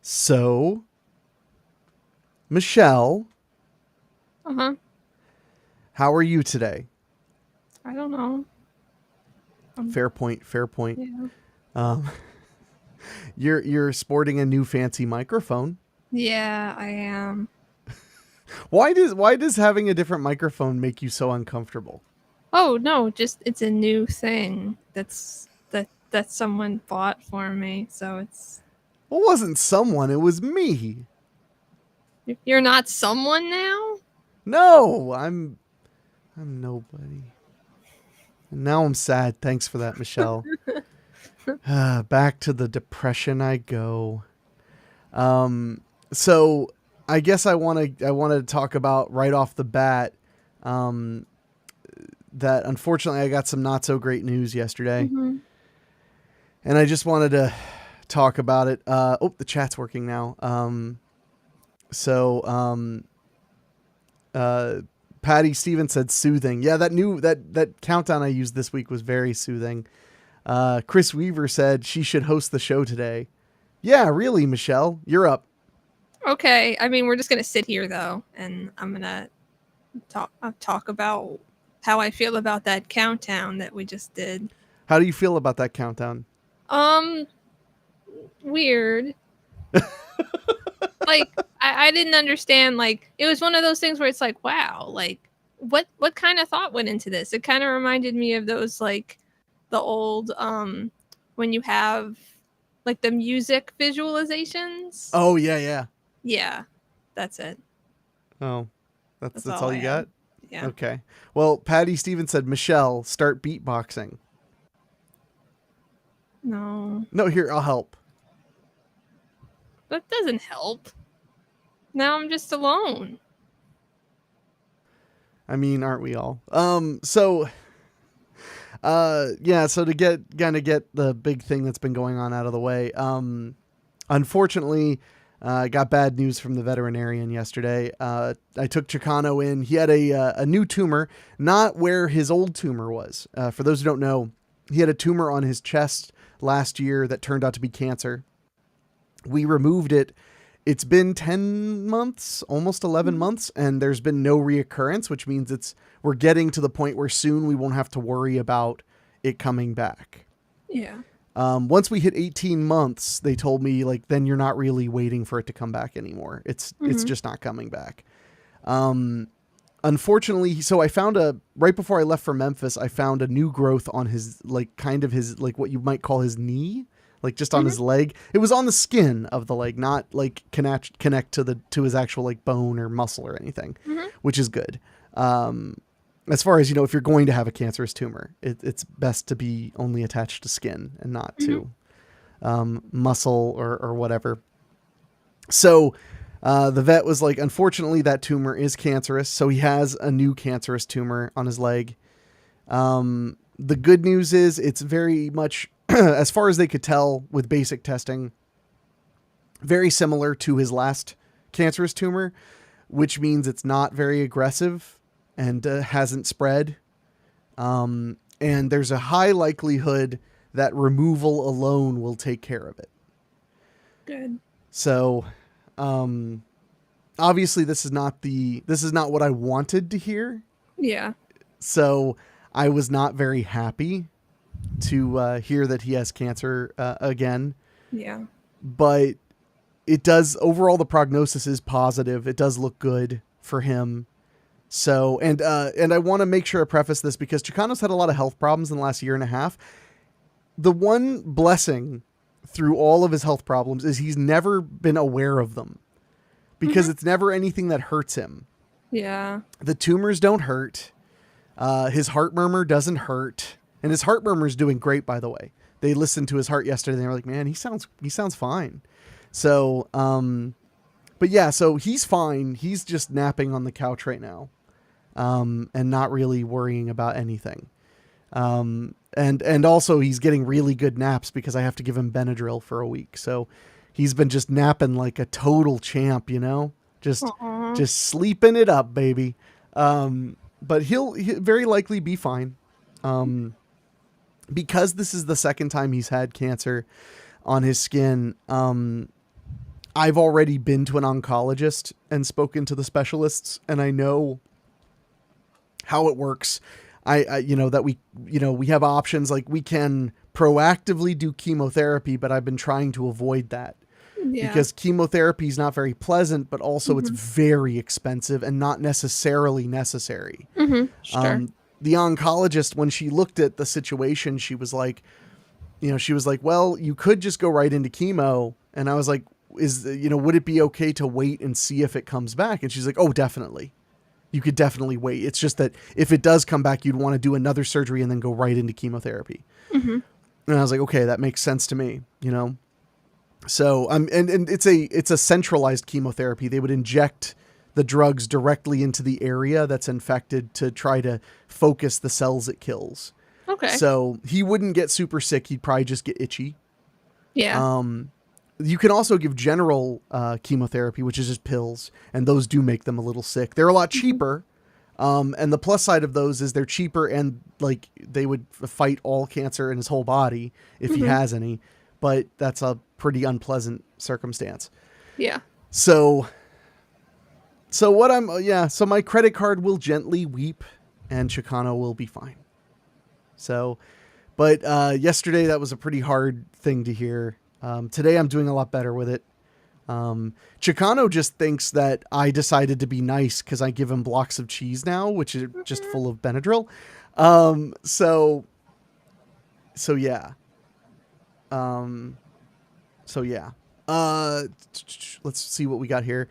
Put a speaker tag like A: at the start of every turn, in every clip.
A: So, Michelle,
B: Uh-huh.
A: how are you today?
B: I don't know. Um,
A: Fair point. Fair point.
B: yeah.
A: Um, you're sporting a new fancy microphone.
B: Yeah, I am.
A: Why does having a different microphone make you so uncomfortable?
B: Oh, no, just it's a new thing that someone bought for me. So it's
A: Well, it wasn't someone. It was me.
B: you're not someone now?
A: No, I'm nobody. And now I'm sad. Thanks for that, Michelle. Back to the depression I go. Um, so I guess I want to talk about right off the bat um, that unfortunately I got some not so great news yesterday,
B: Mhm.
A: and I just wanted to talk about it. The chat's working now. So uh, Patty Stevens said soothing. Yeah, that countdown I used this week was very soothing. Chris Weaver said she should host the show today. Yeah, really, Michelle, you're up.
B: Okay, I mean, we're just going to sit here though and I'm going to talk about how I feel about that countdown that we just did.
A: How do you feel about that countdown?
B: Um Weird. Like I didn't understand. Like it was one of those things where it's like, wow, like what kind of thought went into this? It kind of reminded me of those like the old when you have like the music visualizations.
A: Oh yeah, yeah.
B: Yeah, that's it.
A: Oh, that's
B: That's
A: that's
B: all
A: all
B: I
A: you
B: have.
A: got?
B: Yeah.
A: Okay. Well, Patty Stevens said, Michelle, start beatboxing.
B: No,
A: No, here, I'll help.
B: that doesn't help. Now I'm just alone.
A: I mean, aren't we all? Yeah, so to get the big thing that's been going on out of the way, unfortunately, I got bad news from the veterinarian yesterday. I took Chicano in. He had a new tumor, not where his old tumor was. For those who don't know, he had a tumor on his chest last year that turned out to be cancer. We removed it. It's been 10 months, almost 11
B: Mhm.
A: months, and there's been no reoccurrence, which means we're getting to the point where soon we won't have to worry about it coming back.
B: Yeah.
A: Once we hit 18 months, they told me like then you're not really waiting for it to come back anymore. It's
B: Mhm.
A: just not coming back. Um, Unfortunately, so I found a right before I left for Memphis, I found a new growth on his like kind of his like what you might call his knee, like just on
B: Mhm.
A: his leg. It was on the skin of the leg, not like connect to his actual like bone or muscle or anything,
B: Mhm.
A: which is good. Um, as far as you know, if you're going to have a cancerous tumor, it's best to be only attached to skin and not
B: Mhm.
A: to muscle or whatever. So the vet was like, unfortunately, that tumor is cancerous. So he has a new cancerous tumor on his leg. The good news is it's very much, as far as they could tell with basic testing, very similar to his last cancerous tumor, which means it's not very aggressive and hasn't spread. And there's a high likelihood that removal alone will take care of it.
B: Good.
A: So, um, obviously, this is not what I wanted to hear.
B: Yeah.
A: So I was not very happy to hear that he has cancer again.
B: Yeah.
A: But it does overall the prognosis is positive. It does look good for him. So and I want to make sure I preface this because Chicano's had a lot of health problems in the last year and a half. The one blessing through all of his health problems is he's never been aware of them because
B: Mhm.
A: it's never anything that hurts him.
B: Yeah.
A: The tumors don't hurt. His heart murmur doesn't hurt, and his heart murmur is doing great. By the way, they listened to his heart yesterday. And they were like, "Man, he sounds fine." So, but yeah, so he's fine. He's just napping on the couch right now, and not really worrying about anything. And also he's getting really good naps because I have to give him Benadryl for a week. So he's been just napping like a total champ, just
B: Aw.
A: just sleeping it up, baby. But he'll very likely be fine. Um, because this is the second time he's had cancer on his skin. I've already been to an oncologist and spoken to the specialists, and I know how it works. I you know that we have options, like we can proactively do chemotherapy, but I've been trying to avoid that
B: Yeah.
A: because chemotherapy is not very pleasant, but also it's
B: Mm-hmm.
A: very expensive and not necessarily necessary.
B: Mm-hmm. Sure.
A: The oncologist, when she looked at the situation, she was like, well, you could just go right into chemo. And I was like, would it be okay to wait and see if it comes back? And she's like, oh, definitely. You could definitely wait. It's just that if it does come back, you'd want to do another surgery and then go right into chemotherapy.
B: Mm-hmm.
A: And I was like, okay, that makes sense to me, So and it's a centralized chemotherapy. They would inject the drugs directly into the area that's infected to try to focus the cells it kills.
B: Okay.
A: So he wouldn't get super sick. He'd probably just get itchy.
B: Yeah.
A: You can also give general chemotherapy, which is just pills, and those do make them a little sick. They're a lot cheaper. And the plus side of those is they're cheaper, and like they would fight all cancer in his whole body if he has any, but that's a pretty unpleasant circumstance.
B: Yeah.
A: So so my credit card will gently weep and Chicano will be fine. So, but yesterday that was a pretty hard thing to hear. Today I'm doing a lot better with it. Chicano just thinks that I decided to be nice because I give him blocks of cheese now, which are just full of Benadryl. So yeah. Let's see what we got here.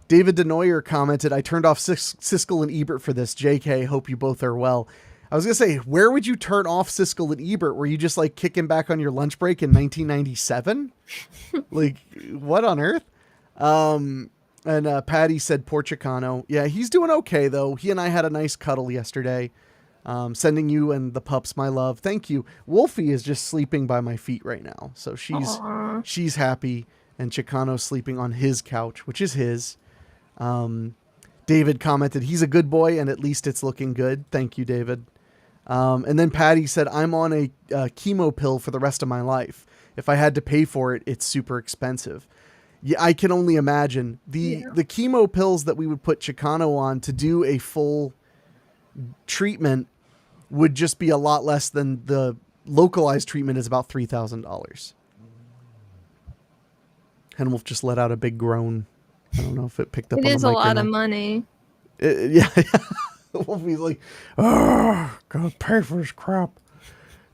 A: David Denoyer commented, I turned off Siskel and Ebert for this. JK, hope you both are well. I was going to say, where would you turn off Siskel and Ebert? Were you just like kicking back on your lunch break in 1997? Like, what on earth? And Patty said, poor Chicano. Yeah, he's doing okay, though. He and I had a nice cuddle yesterday. Sending you and the pups my love. Thank you. Wolfie is just sleeping by my feet right now. So she's happy. And Chicano's sleeping on his couch, which is his. David commented, he's a good boy and at least it's looking good. Thank you, David. And then Patty said, I'm on a chemo pill for the rest of my life. If I had to pay for it, it's super expensive. Yeah, I can only imagine. The chemo pills that we would put Chicano on to do a full treatment would just be a lot less than the localized treatment is about $3,000. Henwolf just let out a big groan. I don't know if it picked up on the mic.
B: It is a lot of money.
A: Yeah. Wolfie's like, gotta pay for this crap.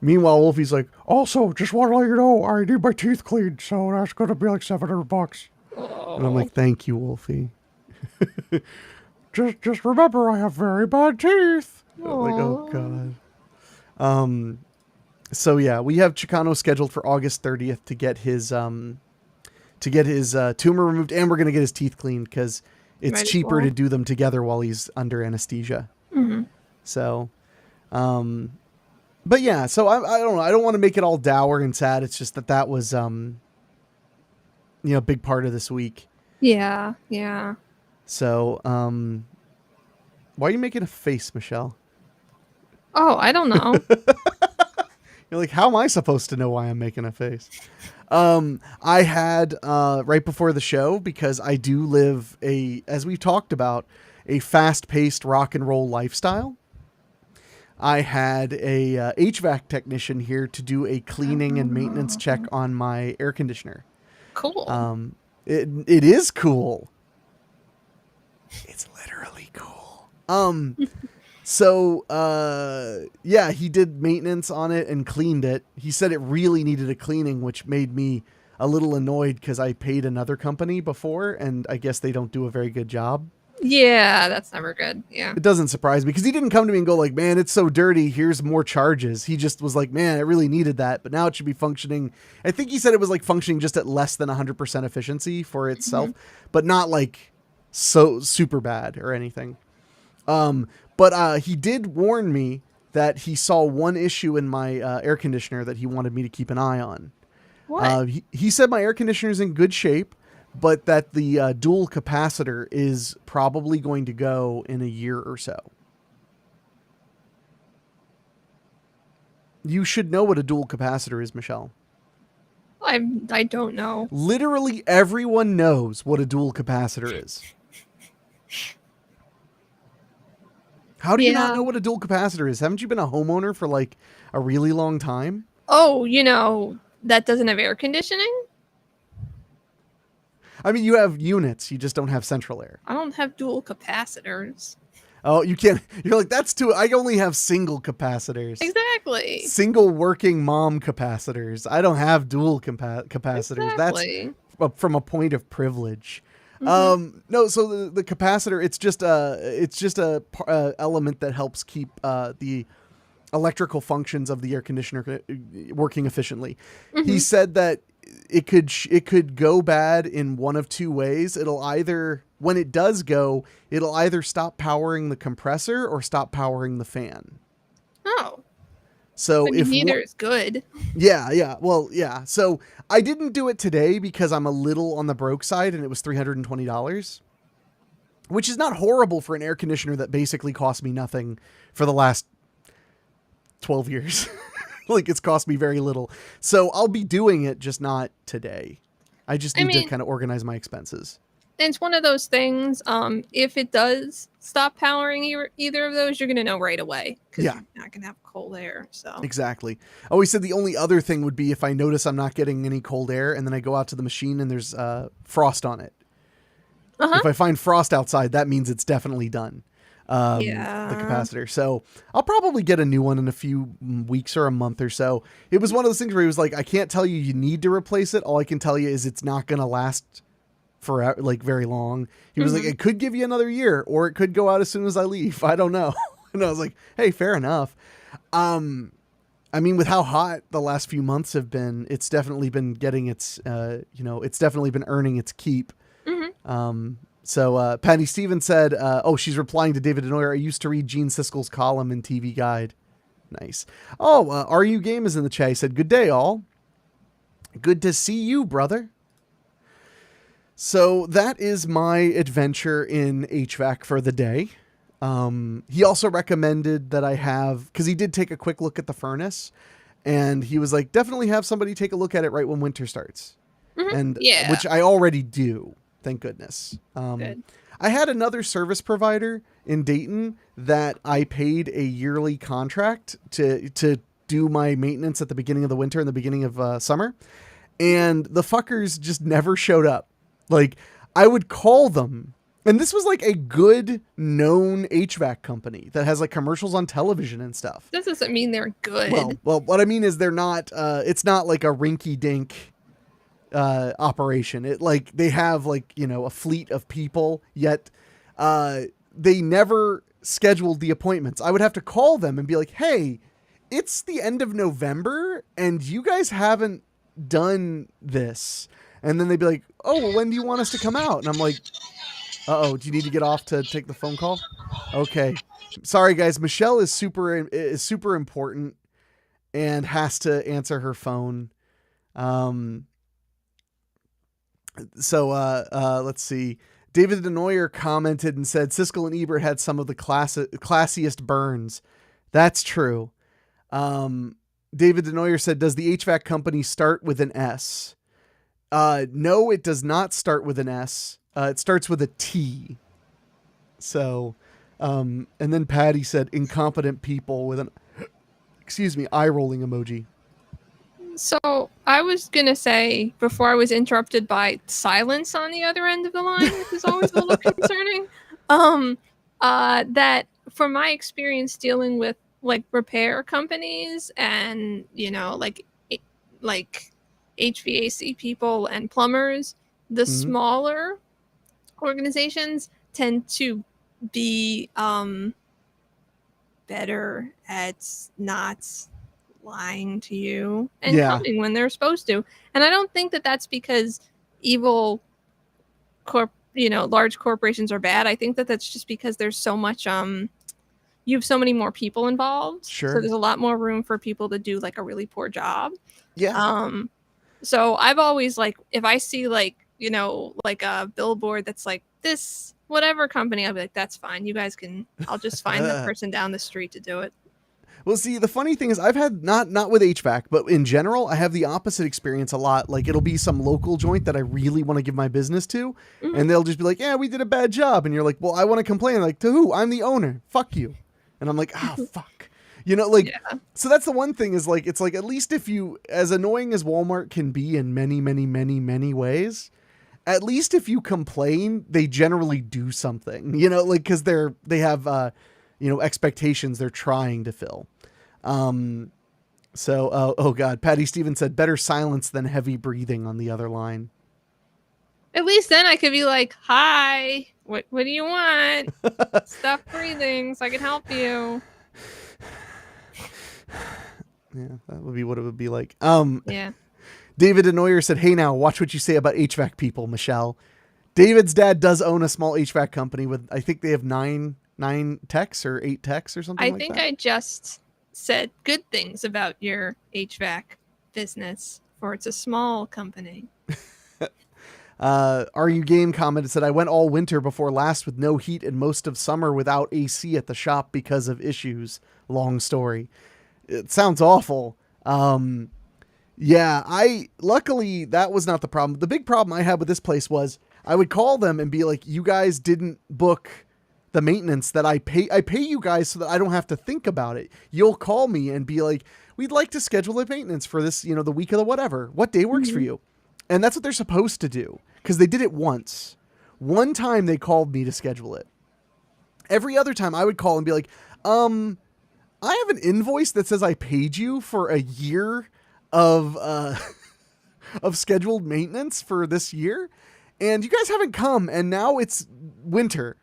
A: Meanwhile, Wolfie's like, also, just want to let you know, I need my teeth cleaned, so that's gonna be like $700. Oh. And I'm like, thank you, Wolfie. just remember, I have very bad teeth. I'm like, oh god. So yeah, we have Chicano scheduled for August 30th to get his tumor removed, and we're gonna get his teeth cleaned because it's cheaper to do them together while he's under anesthesia. Mm-hmm. So, but yeah, so I don't know. I don't want to make it all dour and sad. It's just that was, a big part of this week.
B: Yeah. Yeah.
A: So, why are you making a face, Michelle?
B: Oh, I don't know.
A: You're like, how am I supposed to know why I'm making a face? I had, right before the show, because I do live as we've talked about, a fast-paced rock and roll lifestyle. I had a HVAC technician here to do a cleaning and maintenance check on my air conditioner.
B: Cool.
A: It is cool. It's literally cool. So, yeah, he did maintenance on it and cleaned it. He said it really needed a cleaning, which made me a little annoyed because I paid another company before, and I guess they don't do a very good job.
B: Yeah, that's never good. Yeah.
A: It doesn't surprise me because he didn't come to me and go like, man, it's so dirty. Here's more charges. He just was like, man, I really needed that. But now it should be functioning. I think he said it was like functioning just at less than 100% efficiency for itself, but not like so super bad or anything. But he did warn me that he saw one issue in my air conditioner that he wanted me to keep an eye on.
B: What?
A: He said my air conditioner is in good shape, but that the dual capacitor is probably going to go in a year or so. You should know what a dual capacitor is, Michelle.
B: I don't know.
A: Literally everyone knows what a dual capacitor is. How do you not
B: Yeah.
A: know what a dual capacitor is? Haven't you been a homeowner for like a really long time?
B: Oh, that doesn't have air conditioning?
A: I mean, you have units, you just don't have central air.
B: I don't have dual capacitors.
A: Oh, you can't. You're like, that's too. I only have single capacitors.
B: Exactly.
A: Single working mom capacitors. I don't have dual capacitors. That's
B: Exactly.
A: from a point of privilege.
B: Hmm.
A: No, so the capacitor, it's just a element that helps keep the electrical functions of the air conditioner working efficiently. He
B: Hmm.
A: said that it could go bad in one of two ways. It'll either, when it does go, it'll either stop powering the compressor or stop powering the fan.
B: Oh,
A: So
B: I mean,
A: if
B: neither is good.
A: yeah, well, yeah. So I didn't do it today because I'm a little on the broke side, and it was $320, which is not horrible for an air conditioner that basically cost me nothing for the last 12 years. Like, it's cost me very little. So I'll be doing it, just not today. I just
B: I
A: need to
B: mean,
A: kind of organize my expenses.
B: it's one of those things. If it does stop powering either of those, you're gonna know right away because
A: Yeah,
B: you're not gonna have cold air. So.
A: exactly. Oh, he said the only other thing would be if I notice I'm not getting any cold air and then I go out to the machine and there's frost on it.
B: Uh huh.
A: If I find frost outside, that means it's definitely done. The
B: Yeah.
A: capacitor. So I'll probably get a new one in a few weeks or a month or so. It was one of those things where he was like, I can't tell you need to replace it. All I can tell you is it's not going to last forever, like very long. He was like,
B: Hmm.
A: it could give you another year or it could go out as soon as I leave. I don't know. And I was like, hey, fair enough. I mean, with how hot the last few months have been, it's definitely been getting it's definitely been earning its keep.
B: Hmm.
A: So Patty Stevens said, she's replying to David Denoyer. I used to read Gene Siskel's column in TV Guide. Nice. Oh, RU Game is in the chat. He said, good day, all. Good to see you, brother. So that is my adventure in HVAC for the day. He also recommended that I have, because he did take a quick look at the furnace, and he was like, definitely have somebody take a look at it right when winter starts.
B: Hmm.
A: And
B: Yeah.
A: which I already do, thank goodness.
B: Good.
A: I had another service provider in Dayton that I paid a yearly contract to do my maintenance at the beginning of the winter and the beginning of summer, and the fuckers just never showed up. Like, I would call them, and this was like a good known HVAC company that has like commercials on television and stuff.
B: This doesn't mean they're good.
A: Well, what I mean is they're not. It's not like a rinky dink operation. It like they have like a fleet of people, yet they never scheduled the appointments. I would have to call them and be like, "Hey, it's the end of November, and you guys haven't done this." And then they'd be like, "Oh, well, when do you want us to come out?" And I'm like, "Uh oh, do you need to get off to take the phone call?" Okay, sorry guys. Michelle is super important and has to answer her phone. Um, so let's see. David Denoyer commented and said Siskel and Ebert had some of the classiest burns. That's true. David Denoyer said, does the HVAC company start with an S? No, it does not start with an S. It starts with a T. So, and then Patty said incompetent people with an, eye rolling emoji.
B: So I was gonna say before I was interrupted by silence on the other end of the line, which is always a little concerning. That from my experience dealing with like repair companies and like HVAC people and plumbers, the
A: Mhm.
B: smaller organizations tend to be better at not lying to you and
A: Yeah,
B: coming when they're supposed to. And I don't think that that's because evil large corporations are bad. I think that that's just because there's so much you have so many more people involved. So
A: sure.
B: there's a lot more room for people to do like a really poor job.
A: Yeah.
B: Um so I've always like if I see like, like a billboard that's like this whatever company, I'll be like, that's fine. You guys can I'll just find the person down the street to do it.
A: Well, see, the funny thing is I've had not with HVAC, but in general, I have the opposite experience a lot. Like it'll be some local joint that I really want to give my business to,
B: Mhm.
A: and they'll just be like, "Yeah, we did a bad job." And you're like, "Well, I want to complain." Like, "To who? I'm the owner. Fuck you." And I'm like, "Ah, fuck." You know, like
B: Yeah.
A: so that's the one thing is like it's like at least if you as annoying as Walmart can be in many, many, many, many ways, at least if you complain, they generally do something. You know, like cuz they have expectations they're trying to fill. Oh God, Patty Stevens said better silence than heavy breathing on the other line.
B: At least then I could be like, "Hi, what do you want? Stop breathing so I can help you."
A: Yeah, that would be what it would be like.
B: Yeah.
A: David Denoyer said, "Hey now, watch what you say about HVAC people, Michelle." David's dad does own a small HVAC company with I think they have nine techs or 8 techs or something
B: I
A: like
B: think
A: that.
B: I just said good things about your HVAC business, for it's a small company.
A: Are you game commented said I went all winter before last with no heat and most of summer without AC at the shop because of issues. Long story. It sounds awful. Yeah, luckily that was not the problem. The big problem I had with this place was I would call them and be like, "You guys didn't book the maintenance that I pay you guys so that I don't have to think about it." You'll call me and be like, "We'd like to schedule a maintenance for this, the week of the whatever. What day works for you?" And that's what they're supposed to do because they did it once. One time they called me to schedule it. Every other time I would call and be like, I have an invoice that says I paid you for a year of of scheduled maintenance for this year, and you guys haven't come, and now it's winter,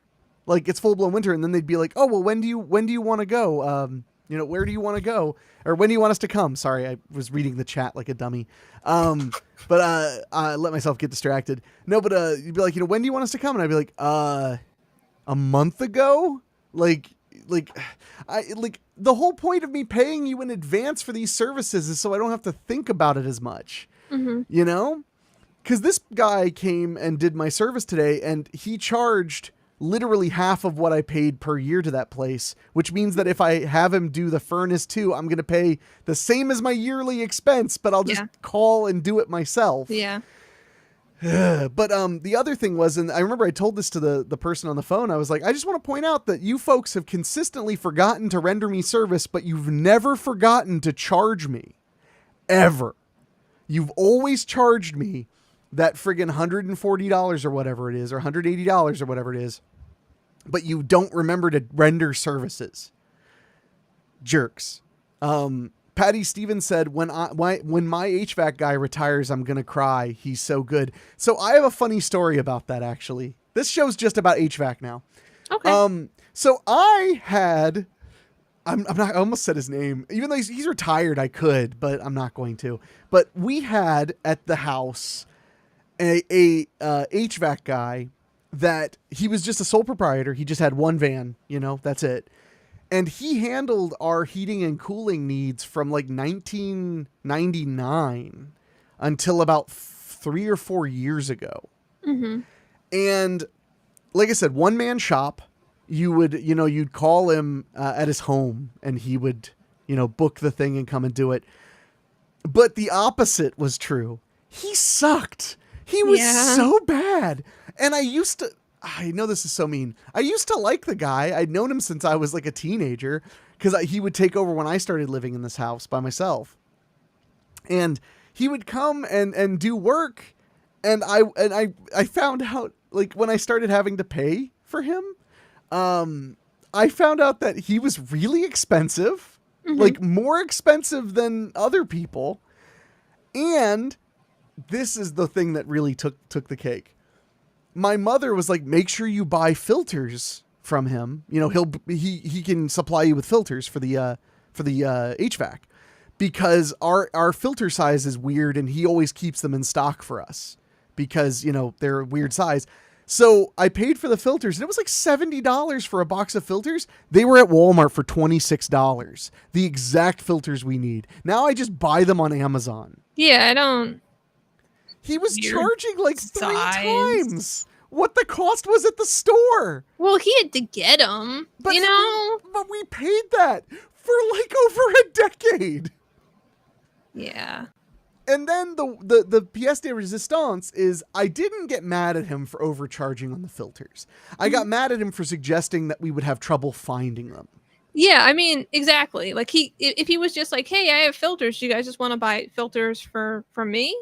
A: like it's full blown winter, and then they'd be like, "Oh well, when do you want to go? Where do you want to go, or when do you want us to come?" Sorry, I was reading the chat like a dummy, but I let myself get distracted. No, but you'd be like, "When do you want us to come?" And I'd be like, a month ago, like the whole point of me paying you in advance for these services is so I don't have to think about it as much, because this guy came and did my service today and he charged literally half of what I paid per year to that place, which means that if I have him do the furnace too, I'm going to pay the same as my yearly expense, but I'll just call and do it myself.
B: Yeah.
A: But the other thing was, and I remember I told this to the person on the phone, I was like, I just want to point out that you folks have consistently forgotten to render me service, but you've never forgotten to charge me. Ever. You've always charged me that friggin' $140 or whatever it is, or $180 or whatever it is, but you don't remember to render services. Jerks. Patty Stevens said, when my HVAC guy retires, I'm going to cry. He's so good. So I have a funny story about that, actually. This show's just about HVAC now.
B: Okay.
A: So I had, I almost said his name. Even though he's retired, I could, but I'm not going to. But we had at the house a HVAC guy that he was just a sole proprietor. He just had one van, that's it. And he handled our heating and cooling needs from like 1999 until about 3 or 4 years ago. And like I said, one man shop. You would, you'd call him at his home and he would, book the thing and come and do it. But the opposite was true. He sucked. He was so bad. And I know this is so mean. I used to like the guy. I'd known him since I was like a teenager because he would take over when I started living in this house by myself. And he would come and do work. And I found out, like, when I started having to pay for him, I found out that he was really expensive, like more expensive than other people. And this is the thing that really took the cake. My mother was like, make sure you buy filters from him. He can supply you with filters for the HVAC, because our filter size is weird and he always keeps them in stock for us because, they're a weird size. So I paid for the filters and it was like $70 for a box of filters. They were at Walmart for $26. The exact filters we need. Now I just buy them on Amazon.
B: Yeah, I don't.
A: He was charging like
B: size.
A: 3 times what the cost was at the store.
B: Well, he had to get them,
A: But we paid that for like over a decade.
B: Yeah.
A: And then the pièce de résistance is I didn't get mad at him for overcharging on the filters. I got mad at him for suggesting that we would have trouble finding them.
B: Yeah, I mean, exactly. Like if he was just like, "Hey, I have filters. Do you guys just want to buy filters from me?"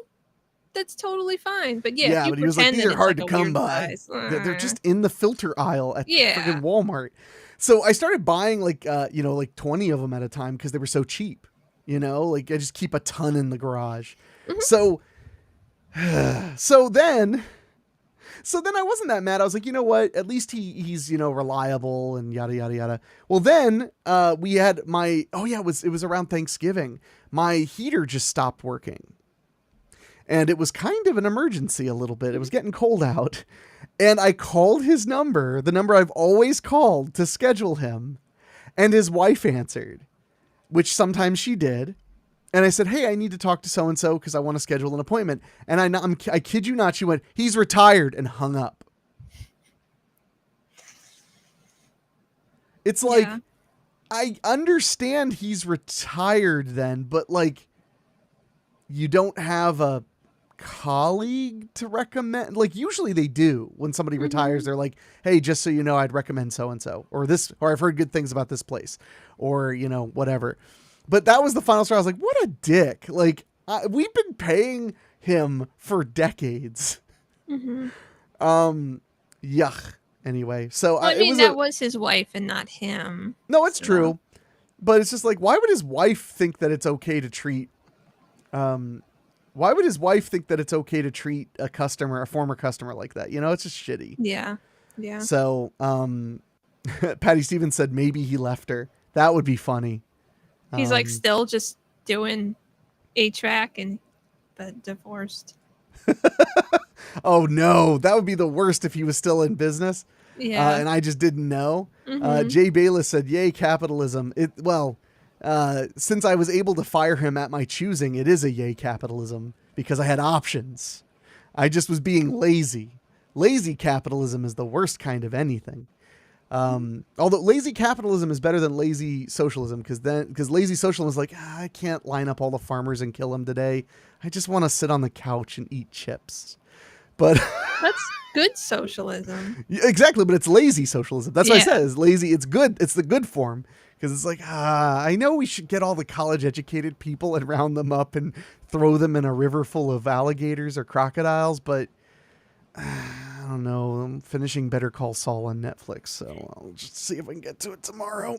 B: That's totally fine. But yeah, if you
A: but he was like,
B: pretend
A: these
B: that
A: are
B: it's
A: hard
B: like
A: to
B: a
A: come
B: weird
A: by.
B: size,
A: They're just in the filter aisle at
B: Yeah.
A: friggin' Walmart. So I started buying like, like 20 of them at a time because they were so cheap. Like I just keep a ton in the garage. So then I wasn't that mad. I was like, you know what? At least he's reliable and yada yada yada. Well, then we had it was around Thanksgiving. My heater just stopped working, and it was kind of an emergency a little bit. It was getting cold out, and I called his number, the number I've always called to schedule him, and his wife answered, which sometimes she did. And I said, hey, I need to talk to so-and-so because I want to schedule an appointment. And I kid you not, she went, he's retired, and hung up. It's like,
B: Yeah.
A: I understand he's retired then, but like, you don't have a colleague to recommend. Like, usually they do. When somebody retires, they're like, hey, just so you know, I'd recommend so-and-so, or I've heard good things about this place, or, whatever. But that was the final straw. I was like, what a dick. Like, we've been paying him for decades. Yuck. Anyway, so
B: Well, I mean, that was his wife and not him.
A: No, it's true. But it's just like, why would his wife think that it's okay to treat a former customer like that? It's just shitty.
B: Yeah. Yeah.
A: So, Patty Stevens said maybe he left her. That would be funny.
B: He's like still just doing HVAC but divorced.
A: Oh no, that would be the worst if he was still in business.
B: Yeah.
A: And I just didn't know. Jay Bayless said, yay, capitalism. Since I was able to fire him at my choosing, it is a yay capitalism because I had options. I just was being lazy. Lazy capitalism is the worst kind of anything. Although lazy capitalism is better than lazy socialism because lazy socialism is like, I can't line up all the farmers and kill them today. I just want to sit on the couch and eat chips. But
B: that's good socialism.
A: Exactly, but it's lazy socialism. That's what I said. It's lazy. It's good. It's the good form because it's like, I know we should get all the college educated people and round them up and throw them in a river full of alligators or crocodiles, but I don't know. I'm finishing Better Call Saul on Netflix, so I'll just see if I can get to it tomorrow.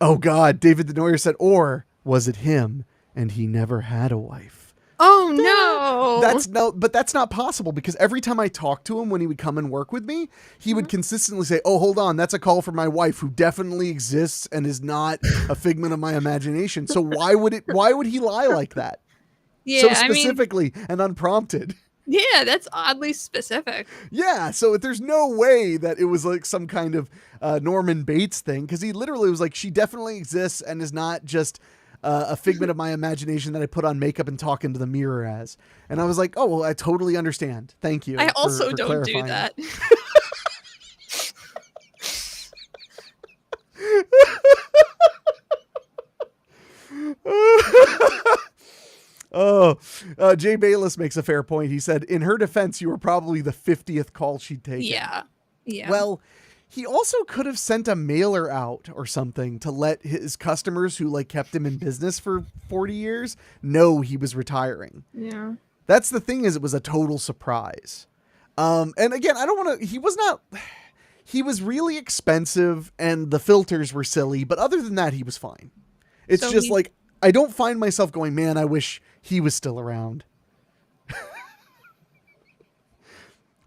A: Oh God, David Denoyer said, or was it him and he never had a wife?
B: Oh no.
A: But that's not possible because every time I talked to him when he would come and work with me, he would consistently say, oh, hold on, that's a call from my wife who definitely exists and is not a figment of my imagination. So why would he lie like that?
B: Yeah,
A: so specifically and unprompted.
B: Yeah, that's oddly specific.
A: Yeah, so there's no way that it was like some kind of Norman Bates thing because he literally was like, she definitely exists and is not just a figment of my imagination that I put on makeup and talk into the mirror as. And I was like, oh, well, I totally understand. Thank you.
B: I also
A: for
B: don't
A: clarifying.
B: do that.
A: Jay Bayless makes a fair point. He said, in her defense, you were probably the 50th call she'd taken.
B: Yeah.
A: Well, he also could have sent a mailer out or something to let his customers who like kept him in business for 40 years know he was retiring.
B: Yeah.
A: That's the thing, is it was a total surprise. And again, he was really expensive and the filters were silly, but other than that, he was fine. It's just like, I don't find myself going, man, I wish he was still around.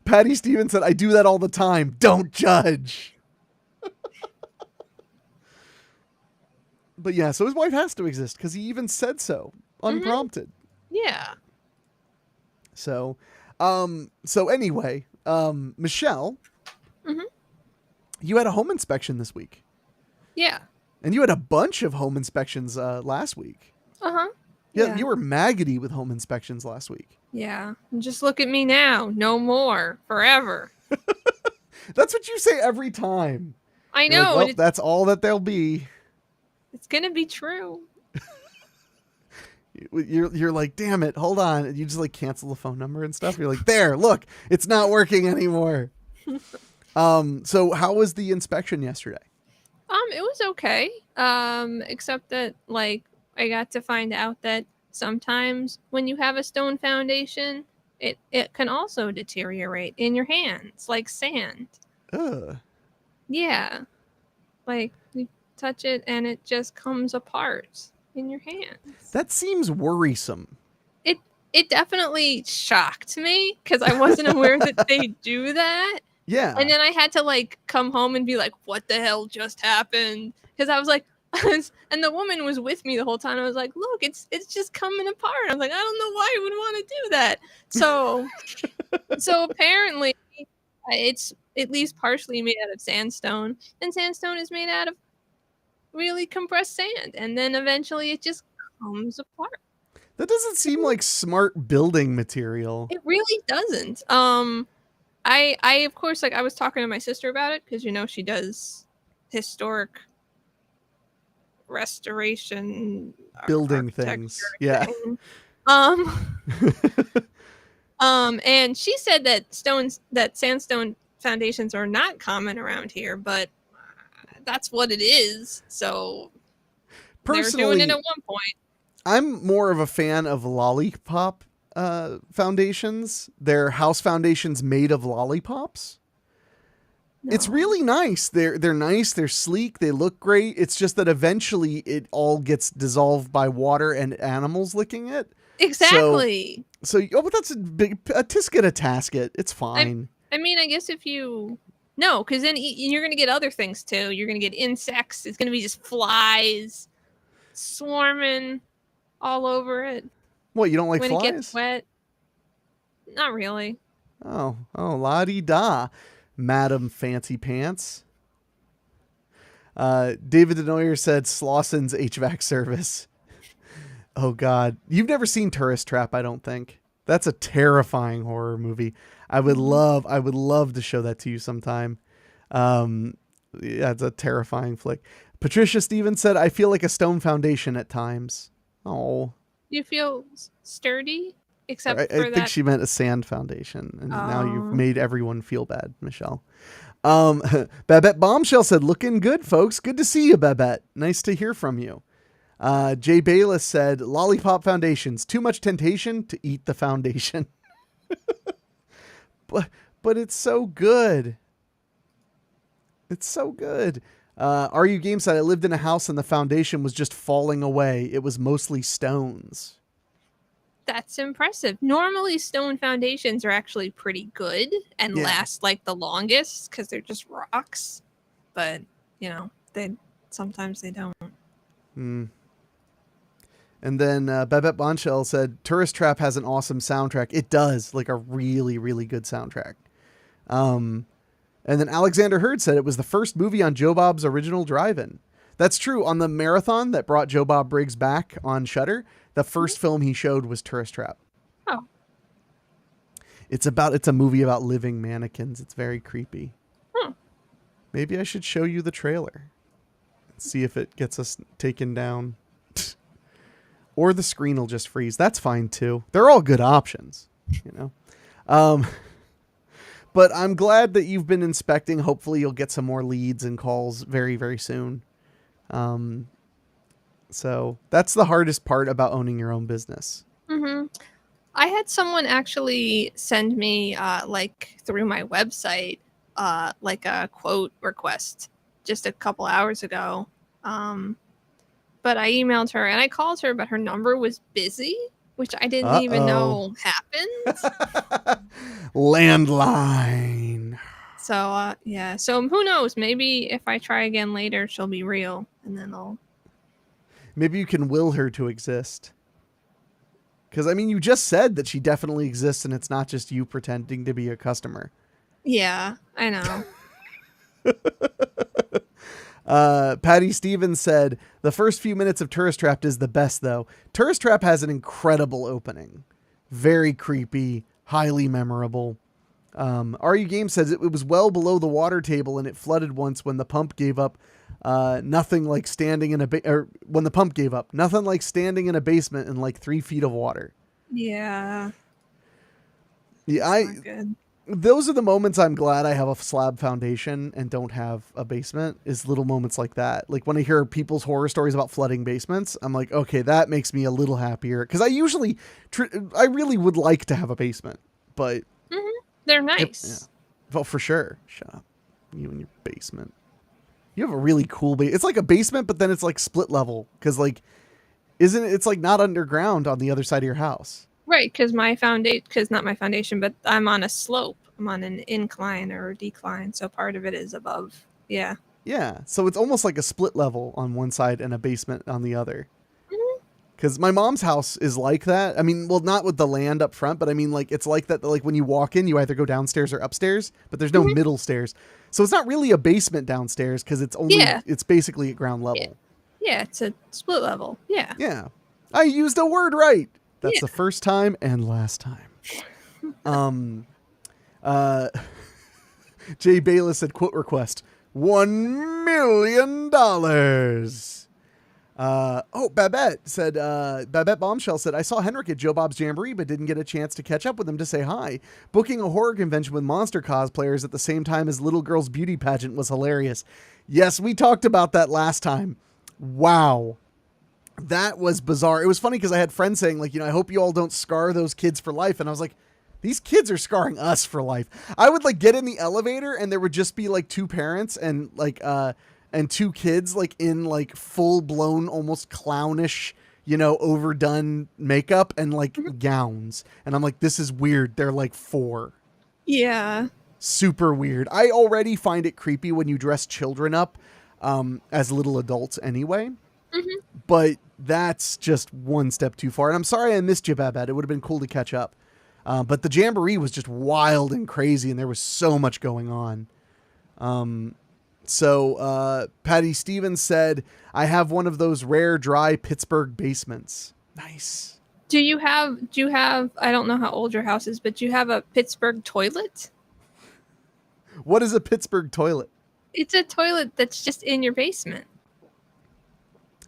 A: Patty Stevens said, I do that all the time. Don't judge. But yeah, so his wife has to exist because he even said so unprompted.
B: Yeah.
A: So anyway, Michelle, you had a home inspection this week.
B: Yeah.
A: And you had a bunch of home inspections last week.
B: Uh-huh.
A: Yeah, you were maggoty with home inspections last week.
B: Yeah. And just look at me now. No more. Forever.
A: That's what you say every time.
B: I
A: You're like,
B: know,
A: well,
B: and
A: that's all that they'll be.
B: it's gonna be true.
A: You're like, damn it, hold on. You just like cancel the phone number and stuff. You're like, there, look, it's not working anymore. So how was the inspection yesterday?
B: It was okay. Except that like I got to find out that sometimes when you have a stone foundation, it can also deteriorate in your hands like sand.
A: Ugh.
B: Yeah. Like you touch it and it just comes apart in your hands.
A: That seems worrisome.
B: It it definitely shocked me because I wasn't aware that they do that.
A: Yeah.
B: And then I had to like come home and be like, what the hell just happened? Because I was like, and the woman was with me the whole time. I was like, look, it's just coming apart. I was like, I don't know why you would want to do that. So apparently it's at least partially made out of sandstone, and sandstone is made out of really compressed sand, and then eventually it just comes apart.
A: That doesn't seem like smart building material.
B: It really doesn't. I of course like I was talking to my sister about it because she does historic restoration
A: Building things. Yeah.
B: thing. And she said that sandstone foundations are not common around here, but that's what it is. So
A: Personally,
B: they're doing it at one point.
A: I'm more of a fan of lollipop foundations. They're house foundations made of lollipops.
B: No.
A: It's really nice. They're nice. They're sleek. They look great. It's just that eventually it all gets dissolved by water and animals licking it.
B: Exactly.
A: But that's a tisket a tasket. It's fine.
B: I mean, I guess if you no, because then you're gonna get other things too. You're gonna get insects. It's gonna be just flies swarming all over it.
A: What, you don't like
B: when
A: flies?
B: It gets wet. Not really.
A: Oh, la-di-da, Madam Fancy Pants. David Denoyer said Slauson's HVAC service. Oh, God. You've never seen Tourist Trap, I don't think. That's a terrifying horror movie. I would love to show that to you sometime. Yeah, it's a terrifying flick. Patricia Stevens said, I feel like a stone foundation at times. Oh.
B: You feel sturdy? Except
A: I
B: for
A: think
B: that.
A: she meant a sand foundation, and now you've made everyone feel bad, Michelle. Babette Bombshell said, looking good, folks. Good to see you, Babette. Nice to hear from you. Jay Bayless said, lollipop foundations. Too much temptation to eat the foundation. But it's so good. It's so good. RU Game said, I lived in a house and the foundation was just falling away. It was mostly stones.
B: That's impressive. Normally, stone foundations are actually pretty good and last like the longest because they're just rocks. But sometimes they don't.
A: And then Babette Bonchell said, Tourist Trap has an awesome soundtrack. It does, like a really, really good soundtrack. And then Alexander Hurd said it was the first movie on Joe Bob's original drive-in. That's true. On the marathon that brought Joe Bob Briggs back on Shudder, the first film he showed was Tourist Trap.
B: Oh.
A: It's a movie about living mannequins. It's very creepy. Maybe I should show you the trailer. See if it gets us taken down. Or the screen will just freeze. That's fine too. They're all good options, But I'm glad that you've been inspecting. Hopefully you'll get some more leads and calls very, very soon. So that's the hardest part about owning your own business.
B: Mm-hmm. I had someone actually send me, through my website, like a quote request just a couple hours ago. But I emailed her and I called her, but her number was busy, which I didn't even know happened.
A: Landline.
B: So, So who knows? Maybe if I try again later, she'll be real, and then
A: Maybe you can will her to exist. Because, you just said that she definitely exists and it's not just you pretending to be a customer.
B: Yeah, I know.
A: Patty Stevens said, the first few minutes of Tourist Trap is the best, though. Tourist Trap has an incredible opening. Very creepy, highly memorable. RU Game says it was well below the water table and it flooded once when the pump gave up. Nothing like standing in when the pump gave up. Nothing like standing in a basement in like 3 feet of water.
B: Yeah.
A: Yeah,
B: Not good.
A: Those are the moments I'm glad I have a slab foundation and don't have a basement, is little moments like that. Like when I hear people's horror stories about flooding basements, I'm like, okay, that makes me a little happier. Because I usually, I really would like to have a basement, but...
B: They're nice.
A: Well, for sure. Shut up. You and your basement. You have a really cool It's like a basement, but then it's like split level. Because like, isn't it? It's like not underground on the other side of your house.
B: Right, because not my foundation, but I'm on a slope. I'm on an incline or a decline, so part of it is above. Yeah.
A: Yeah, so it's almost like a split level on one side and a basement on the other. Because my mom's house is like that. I mean, well, not with the land up front, but I mean, like, it's like that. Like when you walk in, you either go downstairs or upstairs, but there's no middle stairs. So it's not really a basement downstairs because it's only, it's basically at ground level.
B: Yeah, it's a split level. Yeah.
A: Yeah. I used a word right. That's the first time and last time. Jay Bayless said, quote request, $1 million. Babette Bombshell said, I saw Henrik at Joe Bob's Jamboree, but didn't get a chance to catch up with him to say hi. Booking a horror convention with monster cosplayers at the same time as Little Girl's Beauty Pageant was hilarious. Yes, we talked about that last time. Wow. That was bizarre. It was funny because I had friends saying, like, I hope you all don't scar those kids for life. And I was like, these kids are scarring us for life. I would like get in the elevator and there would just be like 2 parents and like, and 2 kids like in like full blown, almost clownish, overdone makeup and like gowns. And I'm like, this is weird. They're like 4.
B: Yeah.
A: Super weird. I already find it creepy when you dress children up as little adults anyway. But that's just one step too far. And I'm sorry I missed you, Babette. It would have been cool to catch up. But the Jamboree was just wild and crazy, and there was so much going on. So Patty Stevens said, I have one of those rare, dry Pittsburgh basements. Nice.
B: Do you have, I don't know how old your house is, but do you have a Pittsburgh toilet?
A: What is a Pittsburgh toilet?
B: It's a toilet that's just in your basement.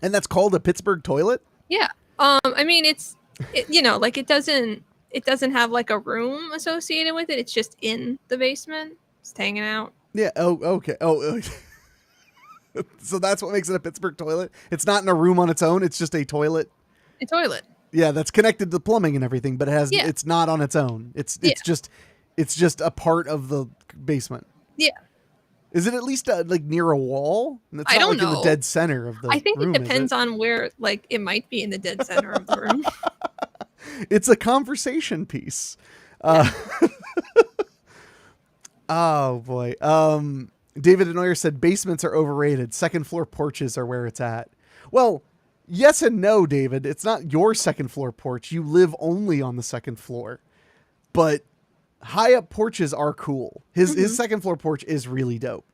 A: And that's called a Pittsburgh toilet?
B: Yeah. I mean, like it doesn't have like a room associated with it. It's just in the basement. It's hanging out.
A: Yeah. Oh, okay. Oh, so that's what makes it a Pittsburgh toilet? It's not in a room on its own. It's just a toilet.
B: A toilet.
A: Yeah. That's connected to plumbing and everything, but it's not on its own. It's just a part of the basement. Yeah. Is it at least like near a wall? It's
B: I don't
A: like
B: know.
A: In the dead center of the room.
B: I think it depends on where, like, it might be in the dead center of the room.
A: It's a conversation piece. Oh boy. David Denoyer said basements are overrated. Second floor porches are where it's at. Well, yes and no, David. It's not your second floor porch. You live only on the second floor. But high up porches are cool. His second floor porch is really dope.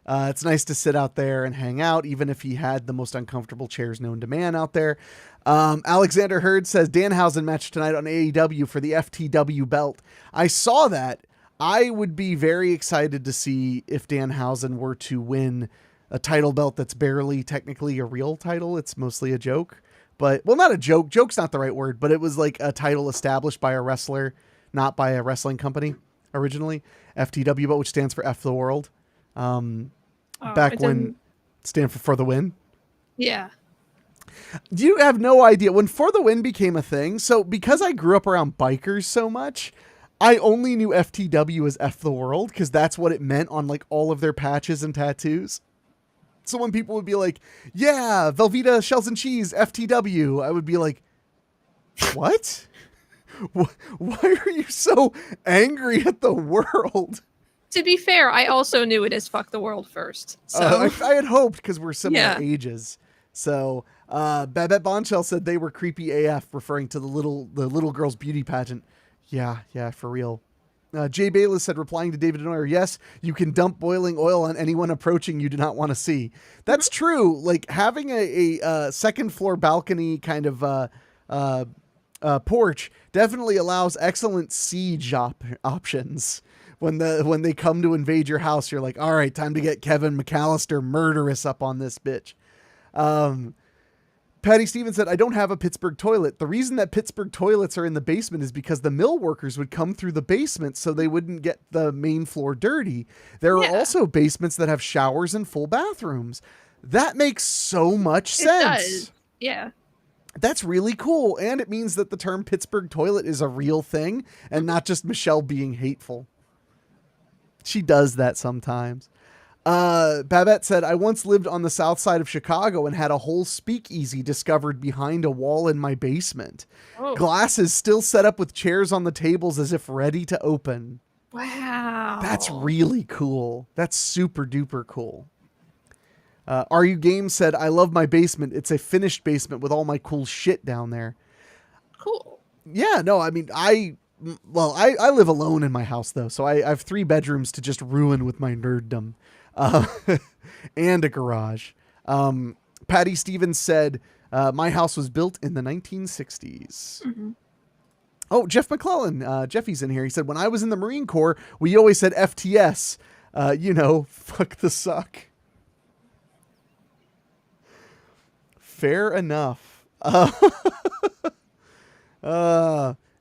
A: It's nice to sit out there and hang out, even if he had the most uncomfortable chairs known to man out there. Alexander Hurd says Danhausen match tonight on AEW for the FTW belt. I saw that. I would be very excited to see if Danhausen were to win a title belt that's barely technically a real title. It's mostly a joke. But, well, not a joke. Joke's not the right word, but it was like a title established by a wrestler, not by a wrestling company originally. FTW, but which stands for F the World. Back when stand for the Win. Yeah. You have no idea when For the Win became a thing. So because I grew up around bikers so much, I only knew FTW as F the World because that's what it meant on like all of their patches and tattoos. So when people would be like, yeah, Velveeta Shells and Cheese, FTW, I would be like, what? Why are you so angry at the world?
B: To be fair, I also knew it as Fuck the World first. So
A: I had hoped because we're similar ages. So Babette Bonchell said they were creepy AF, referring to the little girl's beauty pageant. Yeah, for real. Jay Bayless said, replying to David Denoyer, yes, you can dump boiling oil on anyone approaching you do not want to see. That's true. Like having a second floor balcony kind of porch definitely allows excellent siege options. when they come to invade your house, you're like, all right, time to get Kevin McAllister murderous up on this bitch. Patty Stevens said, I don't have a Pittsburgh toilet. The reason that Pittsburgh toilets are in the basement is because the mill workers would come through the basement so they wouldn't get the main floor dirty. There are also basements that have showers and full bathrooms. That makes so much sense.
B: It does. Yeah.
A: That's really cool. And it means that the term Pittsburgh toilet is a real thing and not just Michelle being hateful. She does that sometimes. Babette said, I once lived on the south side of Chicago and had a whole speakeasy discovered behind a wall in my basement. Oh. Glasses still set up with chairs on the tables as if ready to open.
B: Wow.
A: That's really cool. That's super duper cool. Are You Game said, I love my basement. It's a finished basement with all my cool shit down there.
B: Cool.
A: Yeah, no, I mean, I live alone in my house, though, so I have 3 bedrooms to just ruin with my nerddom. And a garage. Patty Stevens said, my house was built in the 1960s. Mm-hmm. Oh, Jeff McClellan, Jeffy's in here. He said, when I was in the Marine Corps, we always said FTS, fuck the suck. Fair enough.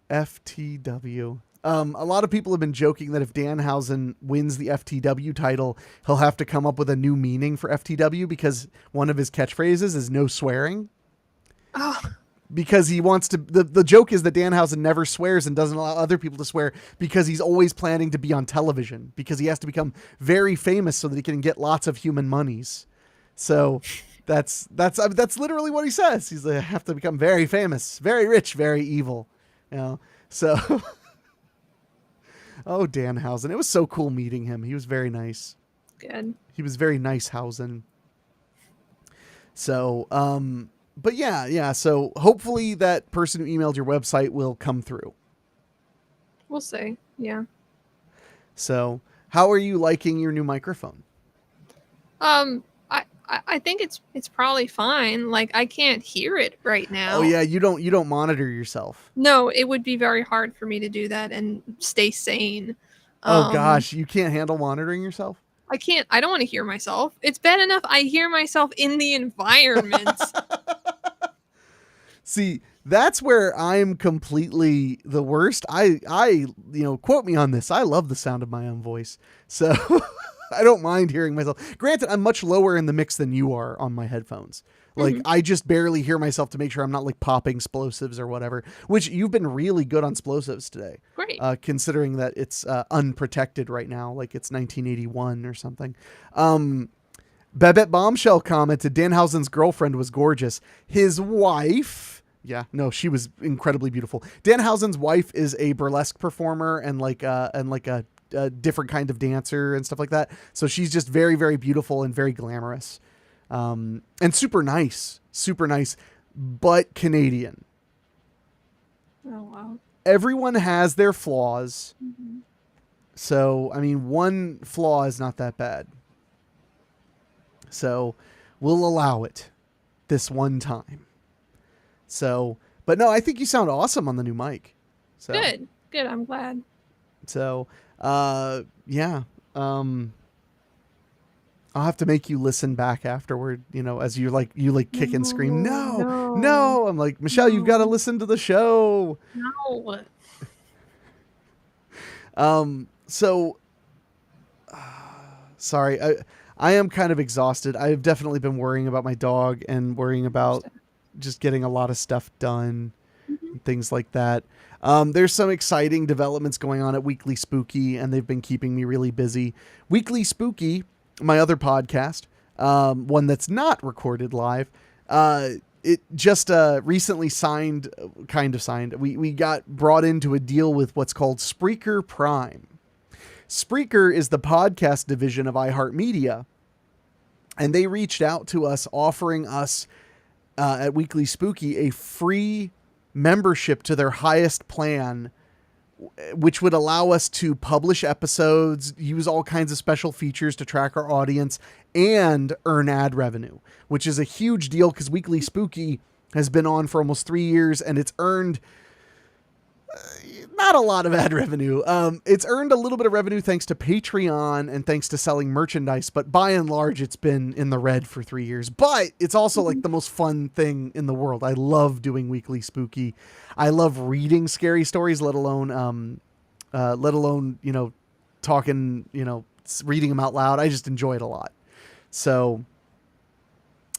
A: FTW. A lot of people have been joking that if Danhausen wins the FTW title, he'll have to come up with a new meaning for FTW because one of his catchphrases is no swearing.
B: Oh.
A: Because he wants to, the joke is that Danhausen never swears and doesn't allow other people to swear because he's always planning to be on television because he has to become very famous so that he can get lots of human monies. So that's literally what he says. He's like, I have to become very famous, very rich, very evil. So, oh, Danhausen. It was so cool meeting him. He was very nice.
B: Good.
A: He was very nice-hausen. So, but yeah. So hopefully that person who emailed your website will come through.
B: We'll see. Yeah.
A: So how are you liking your new microphone?
B: I think it's probably fine. Like, I can't hear it right now.
A: Oh yeah, you don't monitor yourself.
B: No, it would be very hard for me to do that and stay sane.
A: Oh gosh, you can't handle monitoring yourself?
B: I can't. I don't want to hear myself. It's bad enough I hear myself in the environment.
A: See, that's where I'm completely the worst. I quote me on this. I love the sound of my own voice. So I don't mind hearing myself. Granted, I'm much lower in the mix than you are on my headphones. Like, I just barely hear myself to make sure I'm not like popping explosives or whatever, which you've been really good on explosives today.
B: Great.
A: Considering that it's unprotected right now, like it's 1981 or something. Babette Bombshell commented, Danhausen's girlfriend was gorgeous. His wife... Yeah, no, she was incredibly beautiful. Danhausen's wife is a burlesque performer and a different kind of dancer and stuff like that. So she's just very, very beautiful and very glamorous. And super nice, but Canadian.
B: Oh, wow.
A: Everyone has their flaws. Mm-hmm. So, I mean, one flaw is not that bad. So we'll allow it this one time. So, but no, I think you sound awesome on the new mic. So
B: good. I'm glad.
A: So, yeah. I'll have to make you listen back afterward, as you kick and scream. No. I'm like, Michelle, you've got to listen to the show.
B: No.
A: So, sorry. I am kind of exhausted. I've definitely been worrying about my dog and worrying about just getting a lot of stuff done, and things like that. There's some exciting developments going on at Weekly Spooky, and they've been keeping me really busy. Weekly Spooky, my other podcast, one that's not recorded live, it just recently signed. We got brought into a deal with what's called Spreaker Prime. Spreaker is the podcast division of iHeartMedia, and they reached out to us offering us at Weekly Spooky a free membership to their highest plan, which would allow us to publish episodes, use all kinds of special features to track our audience, and earn ad revenue, which is a huge deal because Weekly Spooky has been on for almost 3 years and it's earned not a lot of ad revenue. It's earned a little bit of revenue thanks to Patreon and thanks to selling merchandise, but by and large, it's been in the red for 3 years. But it's also like the most fun thing in the world. I love doing Weekly Spooky. I love reading scary stories, let alone, talking, reading them out loud. I just enjoy it a lot. So,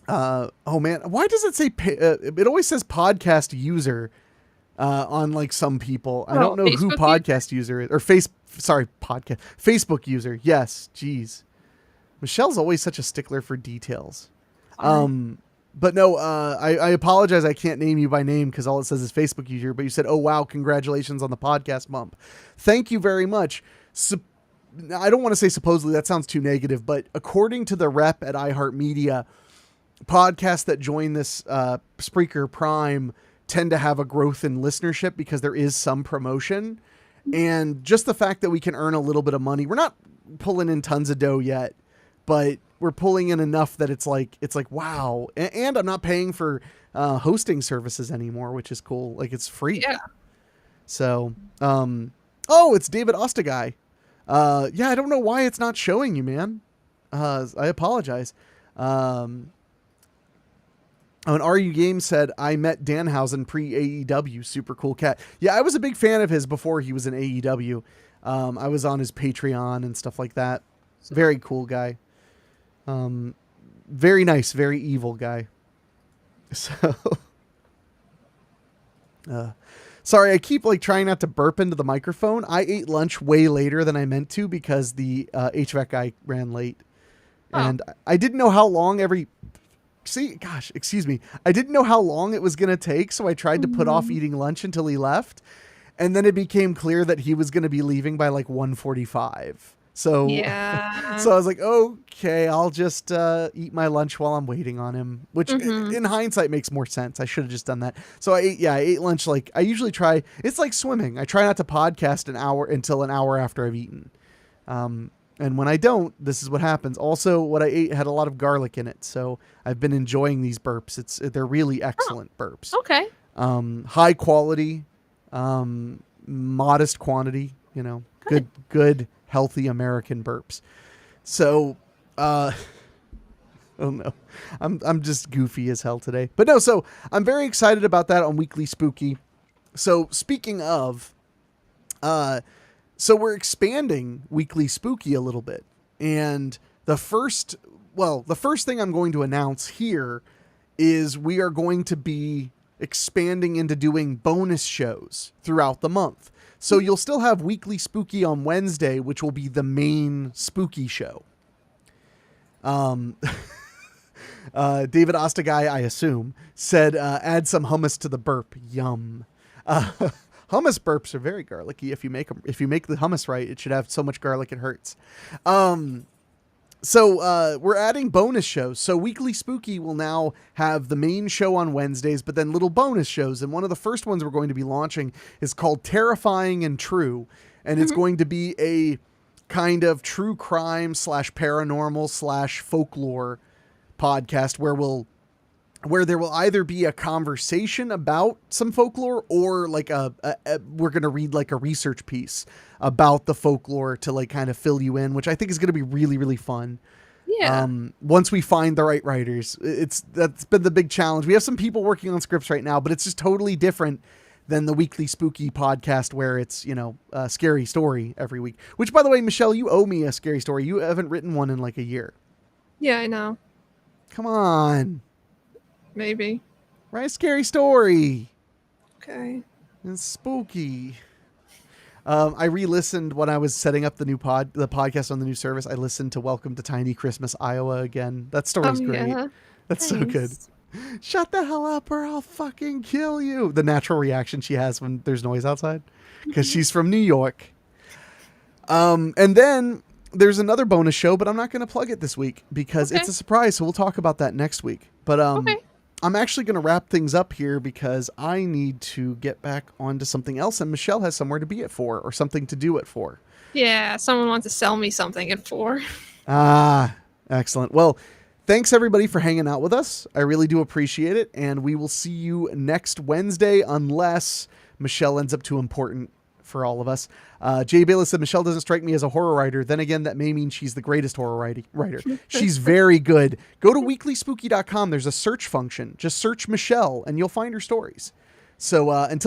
A: oh man, why does it say, it always says podcast user, on like some people. I don't know who podcast user is, or Facebook user. Yes. Geez. Michelle's always such a stickler for details. But no, I apologize. I can't name you by name because all it says is Facebook user, but you said, oh wow, congratulations on the podcast bump. Thank you very much. I don't want to say supposedly, that sounds too negative, but according to the rep at iHeartMedia, podcasts that join this Spreaker Prime tend to have a growth in listenership because there is some promotion, and just the fact that we can earn a little bit of money. We're not pulling in tons of dough yet, but we're pulling in enough that it's like, wow. And I'm not paying for hosting services anymore, which is cool. Like, it's free.
B: Yeah.
A: So, it's David Ostagai. Yeah, I don't know why it's not showing you, man. I apologize. And RU Games said, I met Danhausen pre-AEW. Super cool cat. Yeah, I was a big fan of his before he was in AEW. I was on his Patreon and stuff like that. Very cool guy. Very nice, very evil guy. So, sorry, I keep like trying not to burp into the microphone. I ate lunch way later than I meant to because the HVAC guy ran late. And I didn't know how long excuse me. I didn't know how long it was going to take, so I tried to put off eating lunch until he left. And then it became clear that he was going to be leaving by like 1:45. So,
B: yeah.
A: So I was like, okay, I'll just eat my lunch while I'm waiting on him, which in hindsight makes more sense. I should have just done that. So I ate lunch. Like I usually try, it's like swimming. I try not to podcast until an hour after I've eaten. And when I don't, this is what happens. Also, what I ate had a lot of garlic in it, so I've been enjoying these burps. They're really excellent burps.
B: Okay.
A: High quality, modest quantity. Good, healthy American burps. So, oh no, I'm just goofy as hell today. But no, so I'm very excited about that on Weekly Spooky. So speaking of, so we're expanding Weekly Spooky a little bit. And the first thing I'm going to announce here is we are going to be expanding into doing bonus shows throughout the month. So you'll still have Weekly Spooky on Wednesday, which will be the main spooky show. David Ostagai, I assume, said, add some hummus to the burp. Yum. Hummus burps are very garlicky. If you make the hummus right, it should have so much garlic it hurts. So we're adding bonus shows. So Weekly Spooky will now have the main show on Wednesdays, but then little bonus shows. And one of the first ones we're going to be launching is called Terrifying and True. And it's going to be a kind of true crime / paranormal / folklore podcast where there will either be a conversation about some folklore or like we're going to read like a research piece about the folklore to like kind of fill you in, which I think is going to be really, really fun.
B: Yeah.
A: Once we find the right writers, that's been the big challenge. We have some people working on scripts right now, but it's just totally different than the Weekly Spooky podcast where it's, a scary story every week, which by the way, Michelle, you owe me a scary story. You haven't written one in like a year.
B: Yeah, I know.
A: Come on.
B: Maybe.
A: Write a scary story.
B: Okay.
A: It's spooky. I re-listened when I was setting up the podcast on the new service. I listened to Welcome to Tiny Christmas, Iowa again. That story's great. Yeah. That's so good. Shut the hell up or I'll fucking kill you. The natural reaction she has when there's noise outside because she's from New York. And then there's another bonus show, but I'm not going to plug it this week because it's a surprise. So we'll talk about that next week. But I'm actually going to wrap things up here because I need to get back onto something else. And Michelle has somewhere to be at 4 or something to do at 4.
B: Yeah, someone wants to sell me something at 4.
A: Ah, excellent. Well, thanks everybody for hanging out with us. I really do appreciate it. And we will see you next Wednesday unless Michelle ends up too important for all of us. Jay Bayless said, Michelle doesn't strike me as a horror writer. Then again, that may mean she's the greatest horror writer. She's very good. Go to weeklyspooky.com. There's a search function. Just search Michelle and you'll find her stories. So until